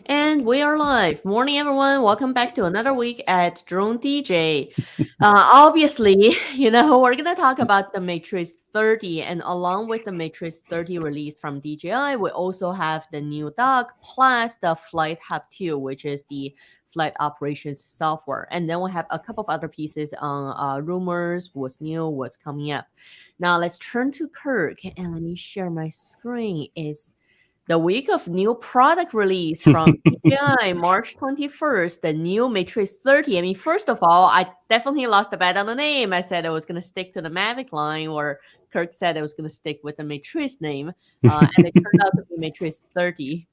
And we are live. Morning, everyone. Welcome back to another week at DroneDJ. Obviously, we're going to talk about the Matrice 30. And along with the Matrice 30 release from DJI, we also have the new Dock plus the FlightHub2, which is the flight operations software. And then we have a couple of other pieces on rumors, what's new, what's coming up. Now, let's turn to Kirk. And let me share my screen. Is the week of new product release from DJI, March 21st, the new Matrice 30. I mean, first of all, I definitely lost the bet on the name. I said I was going to stick to the Mavic line, or Kirk said I was going to stick with the Matrice name, and it turned out to be Matrice 30.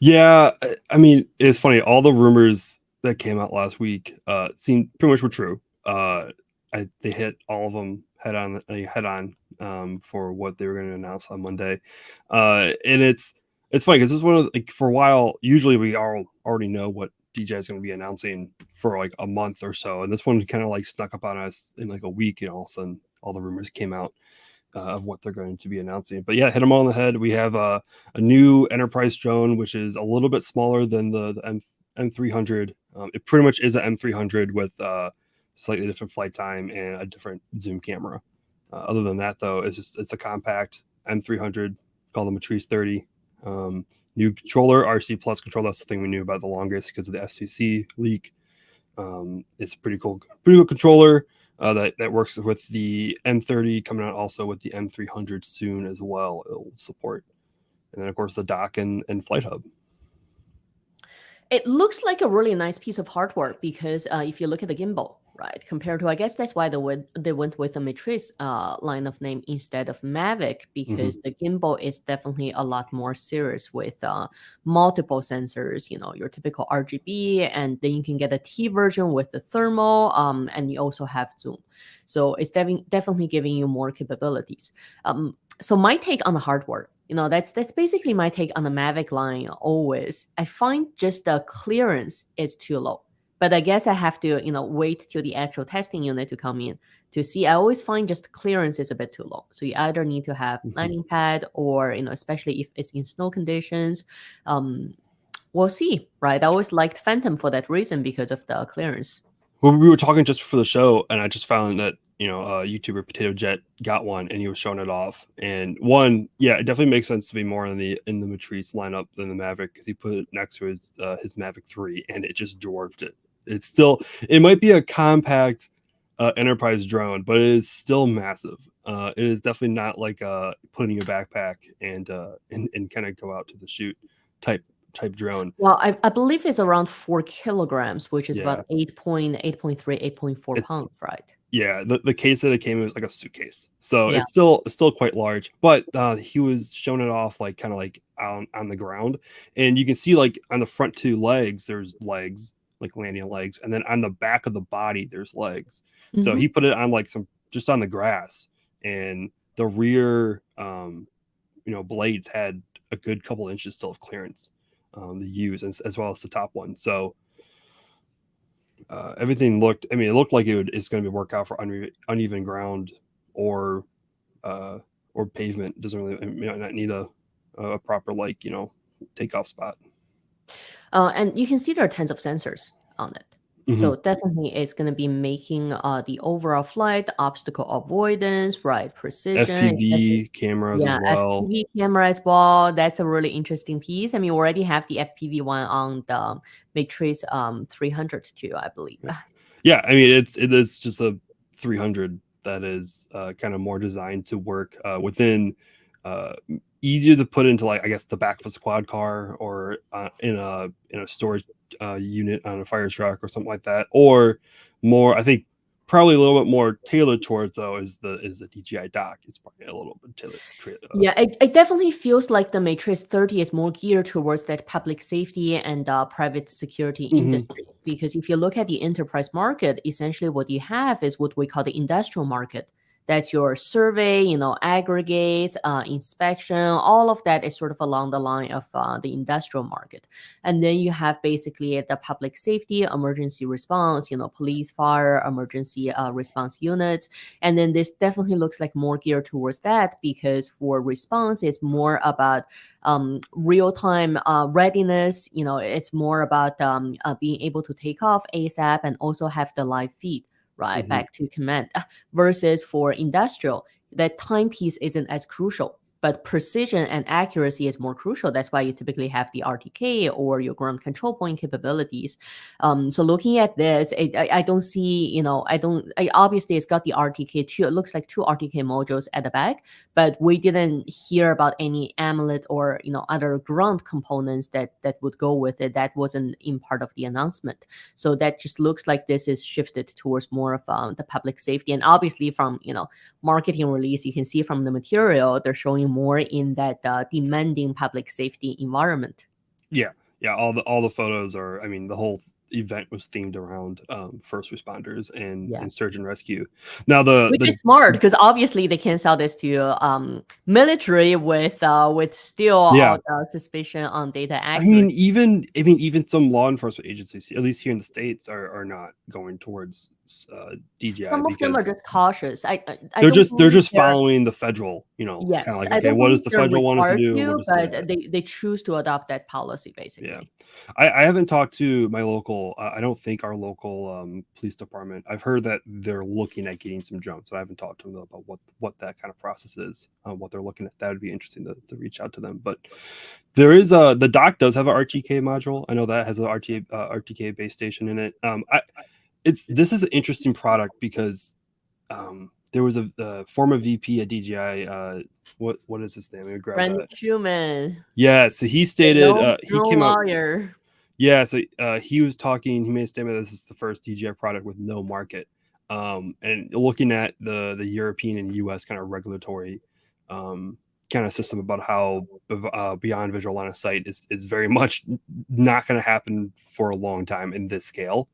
Yeah, I mean, it's funny. All the rumors that came out last week seemed pretty much were true. They hit all of them head on for what they were going to announce on Monday, and it's funny because this one of for a while. Usually, we all already know what DJI is going to be announcing for like a month or so, and this one kind of like snuck up on us in like a week, and all of a sudden, all the rumors came out of what they're going to be announcing. But yeah, hit them all on the head. We have a new enterprise drone, which is a little bit smaller than the M300. It pretty much is an M300 with slightly different flight time and a different zoom camera. Other than that, though, it's a compact M300 called the Matrice 30. New controller, RC Plus controller. That's the thing we knew about the longest because of the FCC leak. It's a pretty cool controller. That works with the M30 coming out also with the M300 soon as well. It'll support. And then, of course, the dock and FlightHub. It looks like a really nice piece of hardware because if you look at the gimbal, right, compared to, I guess that's why they went with the Matrice line of name instead of Mavic, because the gimbal is definitely a lot more serious with multiple sensors, your typical RGB, and then you can get a T version with the thermal, and you also have zoom. So it's definitely giving you more capabilities. So my take on the hardware, that's basically my take on the Mavic line always. I find just the clearance is too low. But I guess I have to, wait till the actual testing unit to come in to see. I always find just clearance is a bit too low. So you either need to have landing pad or, especially if it's in snow conditions, we'll see, right? I always liked Phantom for that reason because of the clearance. Well, we were talking just for the show, and I just found that YouTuber Potato Jet got one, and he was showing it off. And one, yeah, it definitely makes sense to be more in the Matrice lineup than the Mavic because he put it next to his Mavic 3, and it just dwarfed it. It might be a compact enterprise drone, but it is still massive. It is definitely not like putting a backpack and kind of go out to the shoot type drone. Well, I believe it's around 4 kilograms, which is about 8.3, 8.4 pounds, right? Yeah, the case that it came in was like a suitcase, so it's still quite large. But he was showing it off like kind of like on the ground, and you can see like on the front two legs, there's legs like landing legs, and then on the back of the body, there's legs. So he put it on like just on the grass, and the rear blades had a good couple inches still of clearance to use, as well as the top one. So everything looked like it's going to be work out for uneven ground or pavement. It doesn't really not need a proper takeoff spot. And you can see there are tons of sensors on it. So definitely it's going to be making the overall flight, obstacle avoidance, right, precision. FPV cameras as well. FPV camera as well. That's a really interesting piece. I mean, we already have the FPV one on the Matrice 300 too, I believe. Yeah, I mean, it is just a 300 that is kind of more designed to work within easier to put into, like, I guess, the back of a squad car or in a storage unit on a fire truck or something like that, or more. I think probably a little bit more tailored towards though is the DJI Dock. It's probably a little bit tailored. Yeah, it definitely feels like the Matrice 30 is more geared towards that public safety and private security industry. Because if you look at the enterprise market, essentially what you have is what we call the industrial market. That's your survey, aggregate, inspection, all of that is sort of along the line of the industrial market. And then you have basically the public safety, emergency response, police, fire, emergency response units. And then this definitely looks like more geared towards that, because for response, it's more about real-time readiness. It's more about being able to take off ASAP and also have the live feed right back to command, versus for industrial, that timepiece isn't as crucial, but precision and accuracy is more crucial. That's why you typically have the RTK or your ground control point capabilities. So looking at this, I don't see, obviously it's got the RTK2. It looks like 2 RTK modules at the back, but we didn't hear about any AMOLED or, other ground components that would go with it. That wasn't in part of the announcement. So that just looks like this is shifted towards more of the public safety. And obviously from, marketing release, you can see from the material, they're showing more in that demanding public safety environment. Yeah, all the photos are, the whole event was themed around first responders and search and rescue. Now which is smart, because obviously they can sell this to military with still all the suspicion on data accuracy. Even some law enforcement agencies, at least here in the States, are not going towards DJI. Some of them are just cautious. They're just following the federal, yes, kind of like, okay, what does the federal want us to do? But they choose to adopt that policy, basically. Yeah, I haven't talked to my local. I don't think our local police department. I've heard that they're looking at getting some drones, but I haven't talked to them about what that kind of process is, what they're looking at. That would be interesting to reach out to them. But there is the Dock does have an RTK module. I know that has an RTK base station in it. This is an interesting product because there was a former VP at DJI. What is his name? Let me grab Brandon that. Schumann. Yeah, so he stated he came lawyer. out. Yeah, so he was talking. He made a statement that this is the first DJI product with no market. And looking at the European and US kind of regulatory kind of system about how beyond visual line of sight is very much not going to happen for a long time in this scale.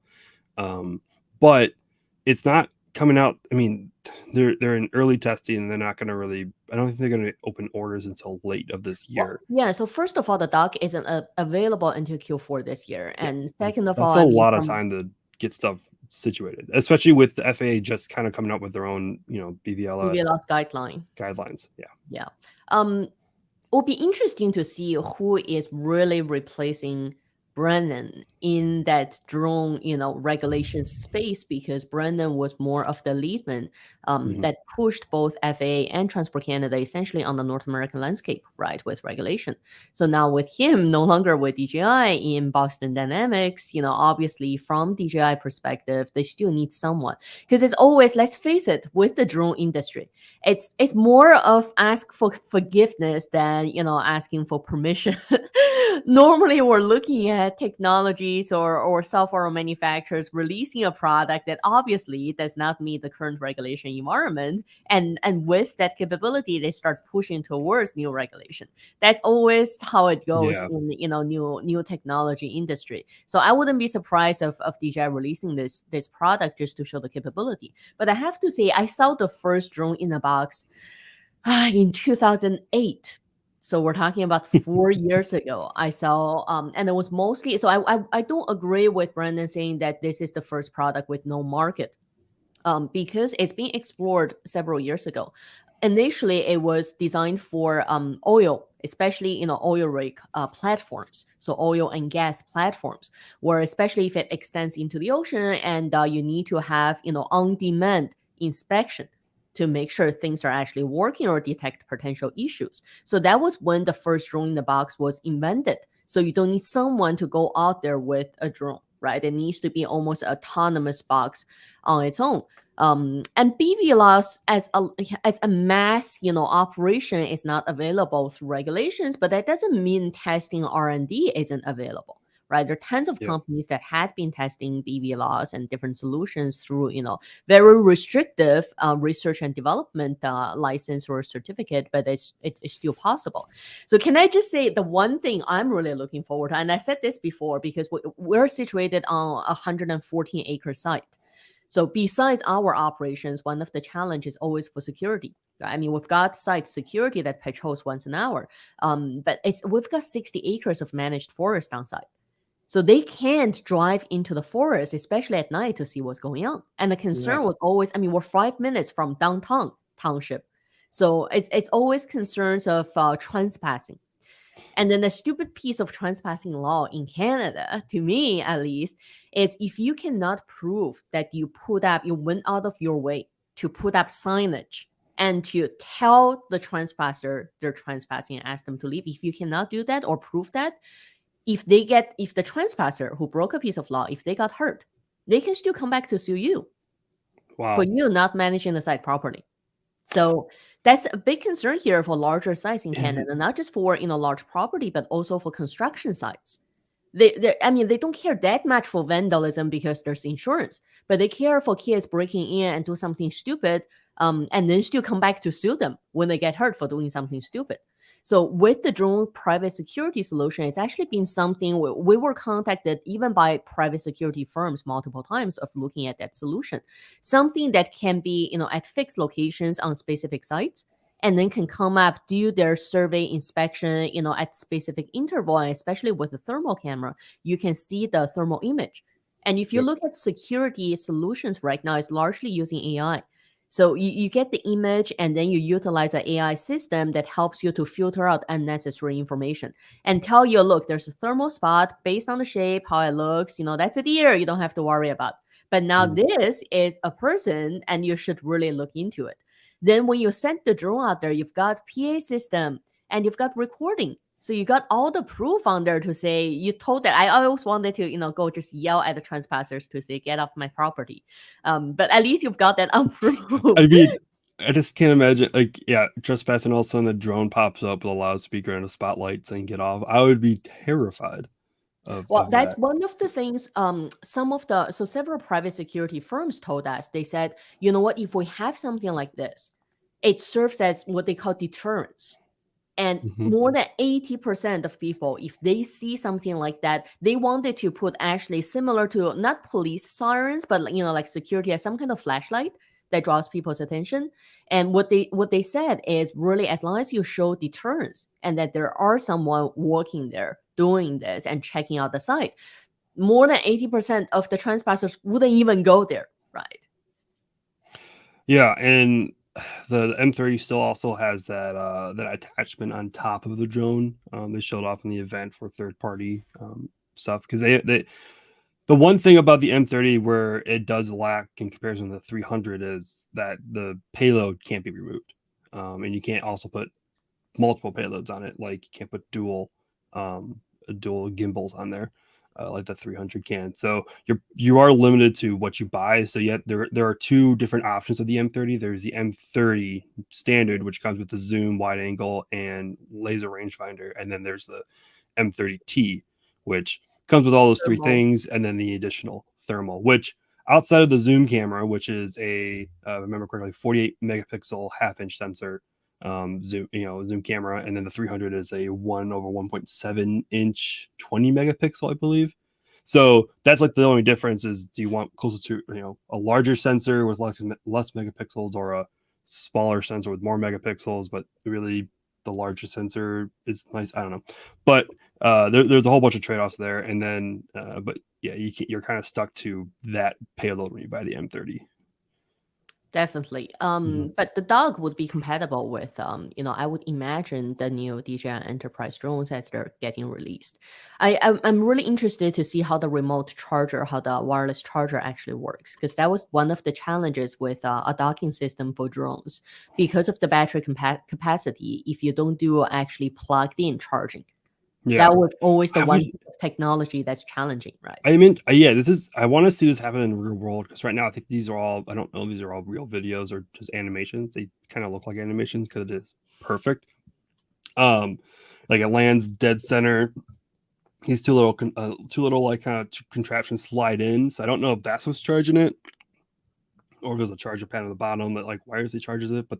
But it's not coming out. They're in early testing, and they're not going to really. I don't think they're going to open orders until late of this year. Well, yeah. So first of all, the Dock isn't available until Q4 this year, and second of all, that's a lot of time to get stuff situated, especially with the FAA just kind of coming out with their own, BVLS guidelines. Yeah. It will be interesting to see who is really replacing Brennan in that drone, regulation space, because Brennan was more of the lead man that pushed both FAA and Transport Canada essentially on the North American landscape, right, with regulation. So now with him no longer with DJI in Boston Dynamics, obviously from DJI perspective, they still need someone, because it's always, let's face it, with the drone industry, it's more of ask for forgiveness than, asking for permission. Normally we're looking at technologies or software manufacturers releasing a product that obviously does not meet the current regulation environment, and with that capability they start pushing towards new regulation. That's always how it goes in new technology industry. So I wouldn't be surprised of DJI releasing this product just to show the capability. But I have to say, I saw the first drone in a box in 2008. So we're talking about 4 years ago. I saw, and it was mostly, so I don't agree with Brandon saying that this is the first product with no market, because it's been explored several years ago. Initially, it was designed for oil, especially oil rig platforms, so oil and gas platforms, where especially if it extends into the ocean and you need to have on-demand inspection to make sure things are actually working or detect potential issues. So that was when the first drone in the box was invented. So you don't need someone to go out there with a drone, right? It needs to be almost an autonomous box on its own. And BVLOS as a mass, operation is not available through regulations, but that doesn't mean testing R&D isn't available. Right, there are tons of companies that had been testing BVLOS and different solutions through, very restrictive research and development license or certificate, but it's still possible. So can I just say the one thing I'm really looking forward to, and I said this before, because we're situated on a 114-acre site. So besides our operations, one of the challenges always for security. I mean, we've got site security that patrols once an hour, but we've got 60 acres of managed forest on site. So they can't drive into the forest, especially at night, to see what's going on. And the concern was always, I mean, we're 5 minutes from downtown township. So it's always concerns of trespassing. And then the stupid piece of trespassing law in Canada, to me at least, is if you cannot prove that you went out of your way to put up signage and to tell the trespasser they're trespassing and ask them to leave. If you cannot do that or prove that, if the trespasser who broke a piece of law, if they got hurt, they can still come back to sue you for you not managing the site properly. So that's a big concern here for larger sites in Canada, not just for large property, but also for construction sites. They don't care that much for vandalism because there's insurance, but they care for kids breaking in and do something stupid, and then still come back to sue them when they get hurt for doing something stupid. So with the drone private security solution, it's actually been something we were contacted even by private security firms multiple times of looking at that solution. Something that can be, at fixed locations on specific sites, and then can come up, do their survey inspection, at specific interval, and especially with the thermal camera, you can see the thermal image. And if you look at security solutions right now, it's largely using AI. So you get the image and then you utilize an AI system that helps you to filter out unnecessary information and tell you, look, there's a thermal spot based on the shape, how it looks, that's a deer, you don't have to worry about. But now this is a person and you should really look into it. Then when you send the drone out there, you've got PA system and you've got recording. So you got all the proof on there to say, you told that I always wanted to, go just yell at the trespassers to say, get off my property. But at least you've got that on proof. I mean, I just can't imagine, trespassing, all of a sudden the drone pops up with a loudspeaker and a spotlight saying get off. I would be terrified of that's that. one of the things, several private security firms told us, they said, you know what, if we have something like this, it serves as what they call deterrence. And more than 80% of people, if they see something like that, they wanted to put actually similar to not police sirens, but like security as some kind of flashlight that draws people's attention. And what they said is really, as long as you show deterrence and that there are someone working there doing this and checking out the site, more than 80% of the trespassers wouldn't even go there, right? Yeah, and the M30 still also has that attachment on top of the drone. They showed off in the event for third-party stuff, because the one thing about the M30 where it does lack in comparison to the 300 is that the payload can't be removed, and you can't also put multiple payloads on it. Like you can't put dual gimbals on there. Like the 300 can. So you are limited to what you buy. So yet there are two different options of the M30. There's the M30 standard, which comes with the zoom, wide angle, and laser rangefinder, and then there's the M30T, which comes with all those three things, and then the additional thermal, which outside of the zoom camera, which is a remember correctly, 48 megapixel half-inch sensor zoom camera, and then the 300 is a 1/1.7 inch 20 megapixel, I believe. So that's like the only difference is, do you want closer to a larger sensor with less megapixels, or a smaller sensor with more megapixels, but really the larger sensor is nice? I don't know, but there's a whole bunch of trade-offs there, and then but yeah, you're kind of stuck to that payload when you buy the M30. Definitely. But the Dock would be compatible with, I would imagine the new DJI Enterprise drones as they're getting released. I'm really interested to see how the remote charger, how the wireless charger actually works, because that was one of the challenges with a docking system for drones. Because of the battery capacity, if you don't do actually plugged in charging, that was always the one piece of technology that's challenging, right? I mean, I want to see this happen in the real world, because right now I think these are all, I don't know if these are all real videos or just animations. They kind of look like animations because it is perfect. Like it lands dead center. These two little like kind of contraptions slide in. So I don't know if that's what's charging it, or if there's a charger pad on the bottom that like wirelessly charges it. But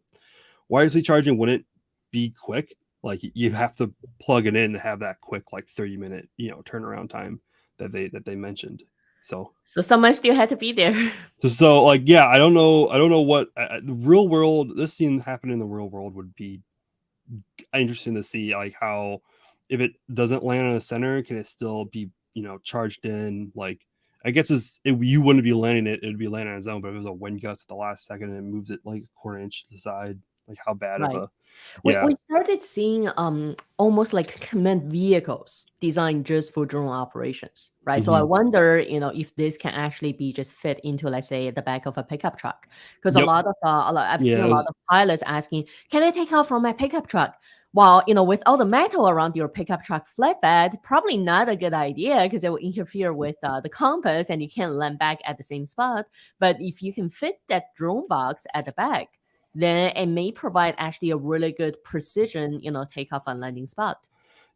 wirelessly charging wouldn't be quick. Like you have to plug it in to have that quick, like 30-minute, turnaround time that they mentioned. So someone still had to be there. So like, yeah, I don't know what the real world. This scene happened in the real world would be interesting to see, like how if it doesn't land in the center, can it still be charged in? Like, I guess you wouldn't be landing it; it'd be landing on its own. But if it was a wind gust at the last second and it moves it like a quarter inch to the side, like how bad of Right. a We started seeing almost like command vehicles designed just for drone operations, right? So I wonder, if this can actually be just fit into, let's say, the back of a pickup truck, because I've seen a lot of pilots asking, "Can I take off from my pickup truck?" Well, with all the metal around your pickup truck flatbed, probably not a good idea because it will interfere with the compass and you can't land back at the same spot. But if you can fit that drone box at the back, then it may provide actually a really good precision, takeoff and landing spot.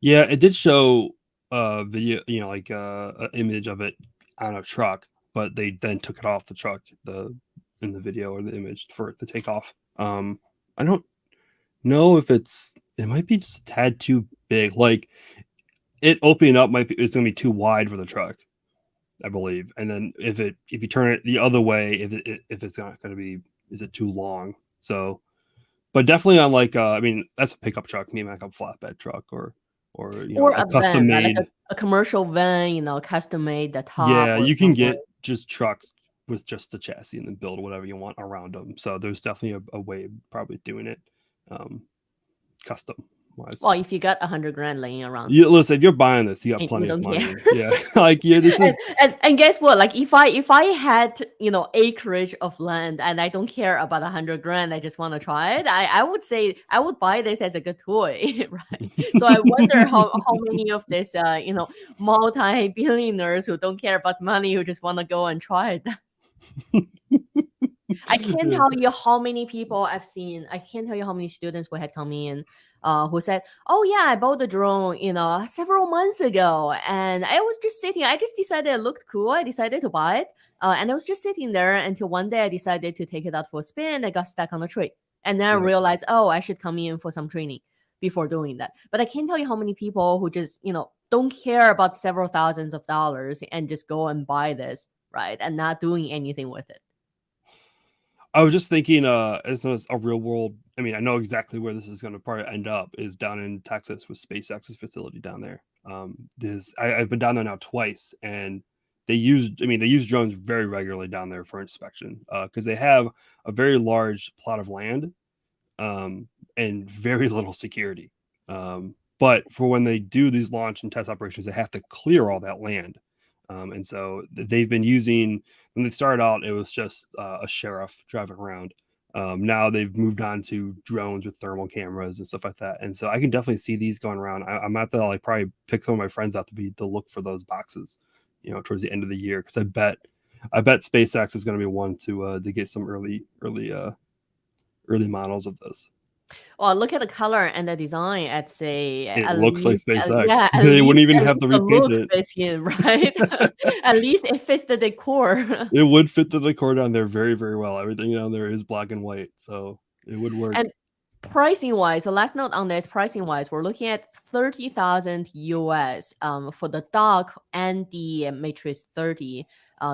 Yeah, it did show a video, like an image of it on a truck, but they then took it off the truck, in the video or the image for the takeoff. I don't know if it might be just a tad too big. Like it opening up it's gonna be too wide for the truck, I believe. And then if you turn it the other way, if it's not gonna be, is it too long? So, but definitely on like I mean that's a pickup truck, maybe like a flatbed truck or a custom van, right? made Like a commercial van, custom made the top. Yeah, or you can something. get just trucks with just the chassis and then build whatever you want around them. So there's definitely a way of probably doing it custom wise. Well, if you got $100,000 laying around, Listen, if you're buying this, you got and plenty you of don't money. care. Yeah, like this is and guess what? Like if I had acreage of land and I don't care about $100,000, I just want to try it. I would say I would buy this as a good toy, right? So I wonder how many of this multi-billionaires who don't care about money who just want to go and try it. I can't tell you how many people I've seen. I can't tell you how many students who had come in who said, "Oh yeah, I bought the drone, several months ago, and I was just sitting. I just decided it looked cool. I decided to buy it, and I was just sitting there until one day I decided to take it out for a spin. I got stuck on a tree, and then I realized, oh, I should come in for some training before doing that. But I can't tell you how many people who just don't care about several thousands of dollars and just go and buy this, right, and not doing anything with it." I was just thinking, as a real world. I mean, I know exactly where this is going to probably end up is down in Texas with SpaceX's facility down there. I've been down there now twice, and they use drones very regularly down there for inspection because they have a very large plot of land and very little security. But for when they do these launch and test operations, they have to clear all that land. And so they've been using, when they started out, it was just a sheriff driving around. Now they've moved on to drones with thermal cameras and stuff like that. And so I can definitely see these going around. I'm at the like probably pick some of my friends out to look for those boxes, towards the end of the year, because I bet SpaceX is going to be one to get some early models of this. Well, look at the color and the design. I'd say It looks like SpaceX. yeah, They wouldn't even have to the repaint look it. fits in, right? At least it fits the decor. It would fit the decor down there very, very well. Everything down there is black and white, so it would work. And pricing wise, the last note on this, pricing wise, we're looking at 30,000 US for the Dock and the Matrice 30.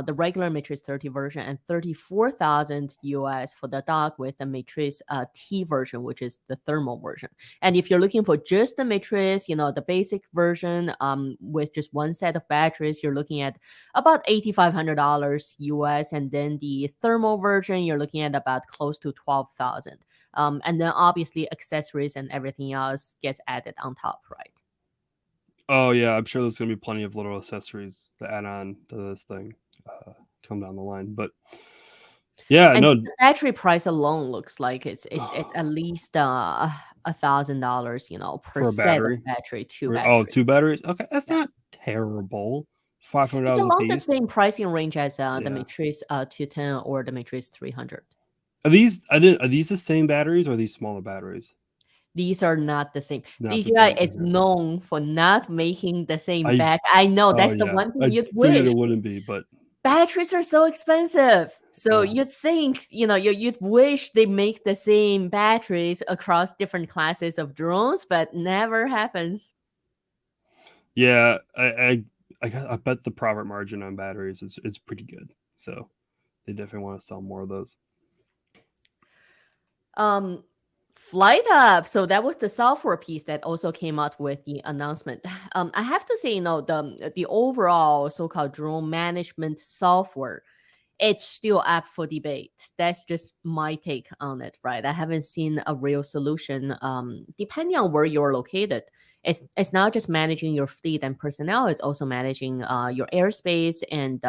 The regular Matrice 30 version, and 34,000 US for the Dock with the Matrice T version, which is the thermal version. And if you're looking for just the Matrice, the basic version with just one set of batteries, you're looking at about $8,500 US, and then the thermal version, you're looking at about close to 12,000. And then obviously accessories and everything else gets added on top, right? Oh yeah, I'm sure there's gonna be plenty of little accessories to add on to this thing. Come down the line, but yeah, and no, the battery price alone looks like it's at least $1,000, per for a set battery. of battery, two Oh, batteries. 2 batteries. Okay, that's not terrible. It's $500 a along the piece. same pricing range as the Yeah. Matrice 210 or the Matrice 300. Are these the same batteries or are these smaller batteries? These are not the same. Not the DJI same, is okay. known for not making the same I back. I know that's the yeah. one thing I you'd figured wish. it wouldn't be, but Batteries are so expensive. So you'd think, you'd wish they make the same batteries across different classes of drones, but never happens. yeah, I I bet the profit margin on batteries is pretty good. So they definitely want to sell more of those. FlightHub. So that was the software piece that also came out with the announcement. I have to say, the overall so-called drone management software, it's still up for debate. That's just my take on it, right? I haven't seen a real solution. Depending on where you're located, it's not just managing your fleet and personnel. It's also managing your airspace and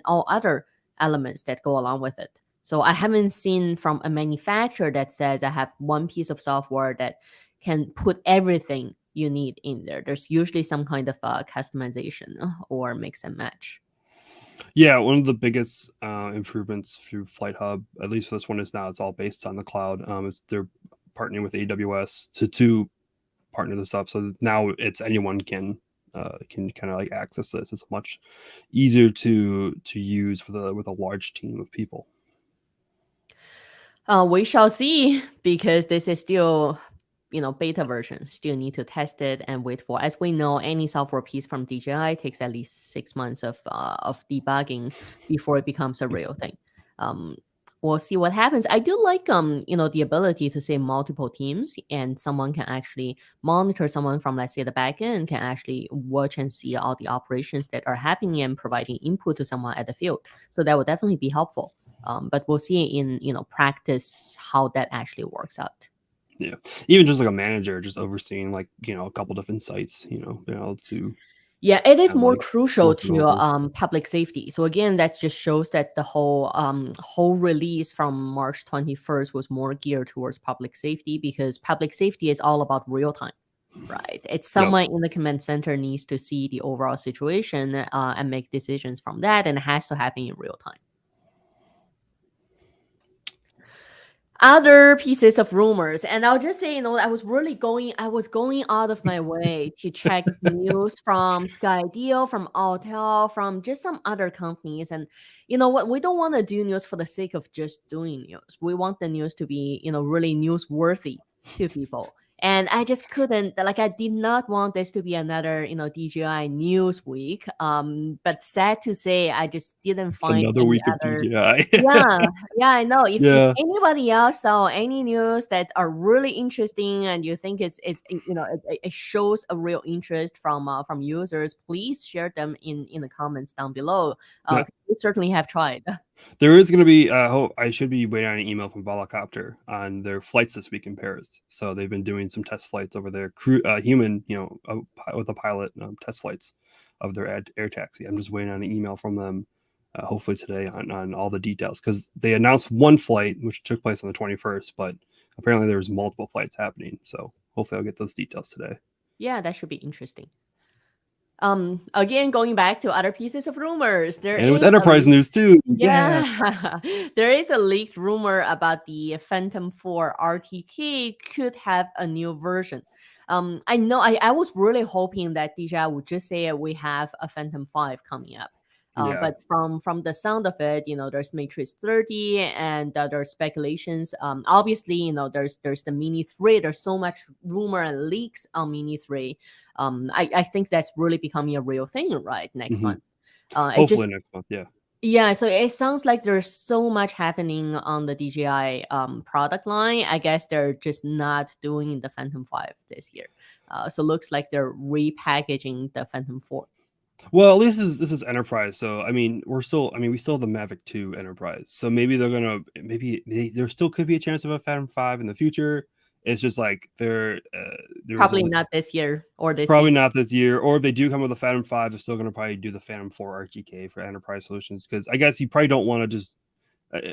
all other elements that go along with it. So I haven't seen from a manufacturer that says I have one piece of software that can put everything you need in there. There's usually some kind of customization or mix and match. Yeah, one of the biggest improvements through FlightHub, at least for this one, is now it's all based on the cloud. They're partnering with AWS to partner this up, so now it's anyone can kind of like access this. It's much easier to use with a large team of people. We shall see, because this is still, beta version. Still need to test it and wait for. As we know, any software piece from DJI takes at least 6 months of debugging before it becomes a real thing. We'll see what happens. I do like the ability to say multiple teams, and someone can actually monitor someone from, let's say, the back end, can actually watch and see all the operations that are happening and providing input to someone at the field. So that would definitely be helpful. But we'll see in practice how that actually works out. Yeah, even just like a manager just overseeing like a couple different sites, to Yeah, it is kind of more like crucial work them to over. public safety. So again, that just shows that the whole release from March 21st was more geared towards public safety, because public safety is all about real time, right? It's Yep. someone in the command center needs to see the overall situation and make decisions from that, and it has to happen in real time. Other pieces of rumors, and I'll just say, I was going out of my way to check news from Skydeal, from Autel, from just some other companies. And you know what, we don't want to do news for the sake of just doing news. We want the news to be really newsworthy to people. And I just couldn't, like, I did not want this to be another DJI news week. But sad to say, I just didn't It's find another any week of other. DJI. Yeah, yeah, I know. If Yeah. anybody else saw any news that are really interesting and you think it shows a real interest from users, please share them in the comments down below. Yeah. We certainly have tried. There is going to be, I should be waiting on an email from Volocopter on their flights this week in Paris. So they've been doing some test flights over there, human, with a pilot test flights of their air taxi. I'm just waiting on an email from them, hopefully today, on all the details, because they announced one flight which took place on the 21st, but apparently there was multiple flights happening. So hopefully I'll get those details today. Yeah, that should be interesting. Again, going back to other pieces of rumors, And with enterprise news too. Yeah. There is a leaked rumor about the Phantom 4 RTK could have a new version. I know I was really hoping that DJI would just say we have a Phantom 5 coming up. Yeah. But from the sound of it, there's Matrice 30, and there's speculations. Obviously, there's the Mini 3. There's so much rumor and leaks on Mini 3. I think that's really becoming a real thing, right? Next month. Hopefully next month, yeah. Yeah, so it sounds like there's so much happening on the DJI product line. I guess they're just not doing the Phantom 5 this year. So looks like they're repackaging the Phantom 4. Well, at least this is enterprise. So we still have the Mavic 2 enterprise. So maybe there still could be a chance of a Phantom 5 in the future. It's just like probably not this year or this probably season. Not this year. Or if they do come with a Phantom 5, they're still going to probably do the Phantom 4 RTK for enterprise solutions, because I guess you probably don't want to just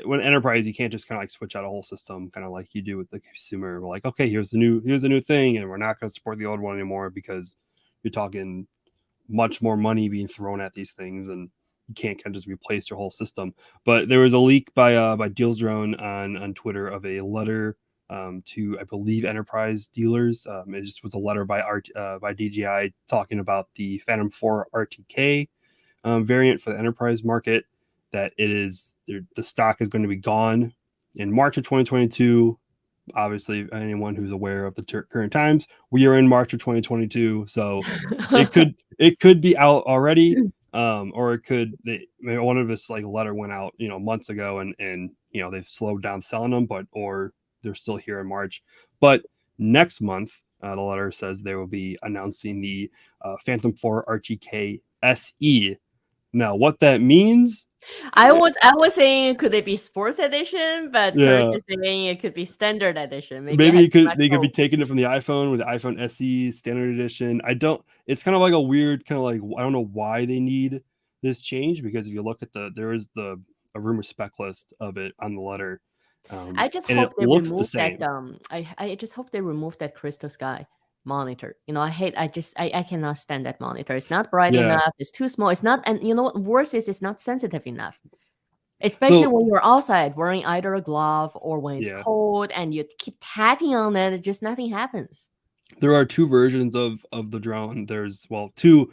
when enterprise, you can't just kind of like switch out a whole system, kind of like you do with the consumer. We're like, okay, here's a new thing, and we're not going to support the old one anymore, because you're talking much more money being thrown at these things, and you can't kind of just replace your whole system. But there was a leak by Deals Drone on Twitter of a letter to, I believe, enterprise dealers. It just was a letter by DJI talking about the Phantom 4 RTK variant for the enterprise market, that the stock is going to be gone in March of 2022. Obviously, anyone who's aware of the current times, we are in March of 2022, so it it could be out already, or it could. Maybe one of this like letter went out, months ago, and they've slowed down selling them, or they're still here in March. But next month, the letter says they will be announcing the Phantom 4 RTK SE. Now, what that means? I was saying could it be sports edition, but Kurt Yeah, is saying it could be standard edition. Maybe maybe they could be hope. taking it from the iPhone with the iPhone SE standard edition. It's kind of like a weird kind of like, I don't know why they need this change, because if you look at there is a rumor spec list of it on the letter, I just and it hope they looks the remove that. same. I just hope they remove that crystal sky monitor. I cannot stand that monitor. It's not bright Yeah. enough. It's too small. It's not, and what worse is, it's not sensitive enough. Especially So when you're outside wearing either a glove or when it's yeah, cold and you keep tapping on it, just nothing happens. there are two versions of the drone. There's two.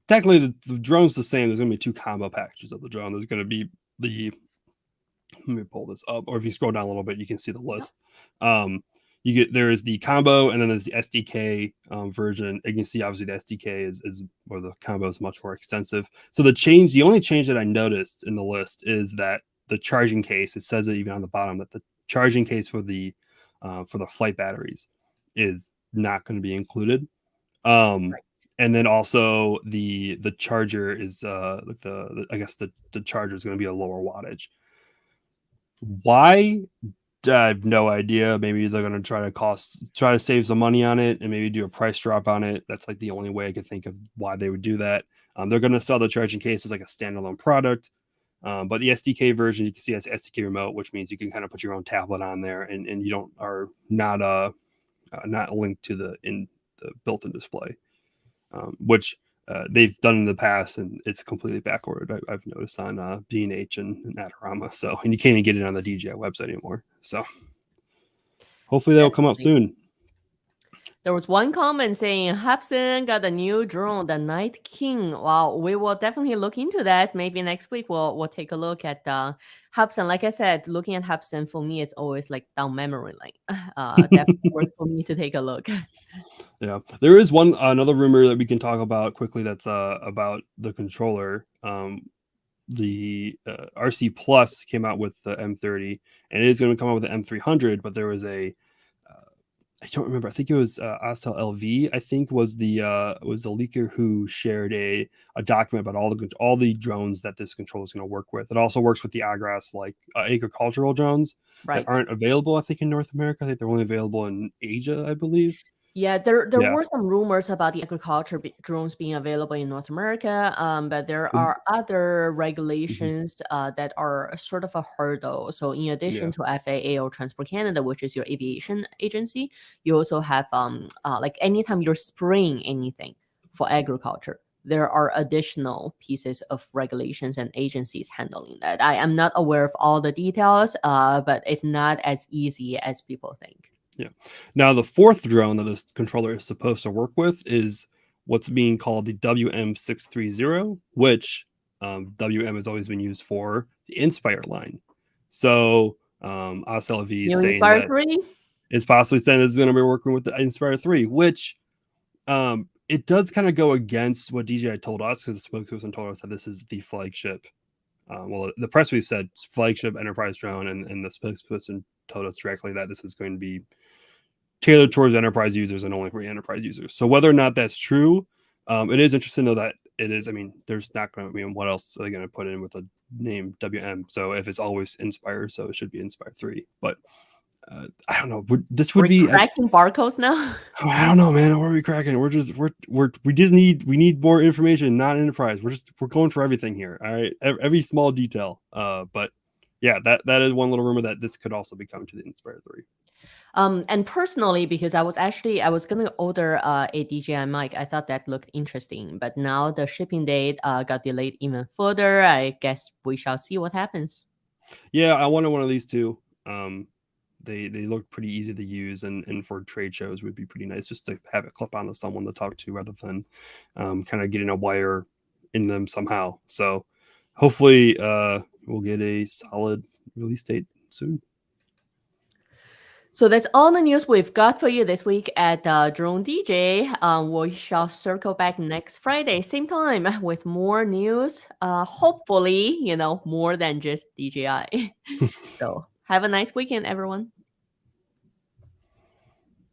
Technically, the drone's the same. There's going to be two combo packages of the drone. There's going to be let me pull this up, or if you scroll down a little bit, you can see the list. There is the combo, and then there's the SDK version. You can see obviously the SDK is where the combo is much more extensive. So the only change that I noticed in the list is that the charging case, it says it even on the bottom, that the charging case for the flight batteries is not going to be included. And then also the charger is I guess the charger is going to be a lower wattage. Why? I have no idea. Maybe they're going to try to save some money on it and maybe do a price drop on it. That's like the only way I could think of why they would do that. They're going to sell the charging case as like a standalone product. But the SDK version, you can see as SDK remote, which means you can kind of put your own tablet on there, and you are not linked to the built-in display, which they've done in the past, and it's completely backordered. I've noticed on B&H and Adorama. So, and you can't even get it on the DJI website anymore. So hopefully that'll come out soon. There was one comment saying Hubsan got a new drone, the Night King. Wow, we will definitely look into that. Maybe next week we'll take a look at Hubsan. Like I said, looking at Hubsan for me is always like down memory lane. Definitely worth for me to take a look. Yeah, there is another rumor that we can talk about quickly. That's about the controller. The RC Plus came out with the M30, and it is going to come out with the M300. But there was I don't remember. I think it was Astel LV. I think was the leaker who shared a document about all the drones that this controller is going to work with. It also works with the Agras agricultural drones that aren't available. I think in North America. I think they're only available in Asia, I believe. Yeah, there were some rumors about the agriculture drones being available in North America, but there are other regulations that are sort of a hurdle. So in addition to FAA or Transport Canada, which is your aviation agency, you also have like anytime you're spraying anything for agriculture, there are additional pieces of regulations and agencies handling that. I am not aware of all the details, but it's not as easy as people think. Yeah. Now, the fourth drone that this controller is supposed to work with is what's being called the WM630, which WM has always been used for the Inspire line. So ASLV is saying that it's possibly saying this is going to be working with the Inspire 3, which it does kind of go against what DJI told us, because the spokesperson told us that this is the flagship. Well, the press release said flagship enterprise drone, and the spokesperson told us directly that this is going to be tailored towards enterprise users and only for enterprise users. So whether or not that's true, it is interesting though that it is. I mean, there's not going to be what else are they going to put in with the name WM? So if it's always Inspire, so it should be Inspire 3. But I don't know. This would be cracking barcodes now. I don't know, man. What are we cracking? We need more information. Not enterprise. We're going for everything here. All right, every small detail. But yeah, that is one little rumor that this could also be coming to the Inspire 3. And personally, because I was going to order a DJI mic, I thought that looked interesting. But now the shipping date got delayed even further. I guess we shall see what happens. Yeah, I wanted one of these too. They look pretty easy to use, and for trade shows would be pretty nice just to have it clip on to someone to talk to rather than kind of getting a wire in them somehow. So hopefully we'll get a solid release date soon. So that's all the news we've got for you this week at Drone DJ. We shall circle back next Friday, same time, with more news. Hopefully, more than just DJI. So have a nice weekend, everyone.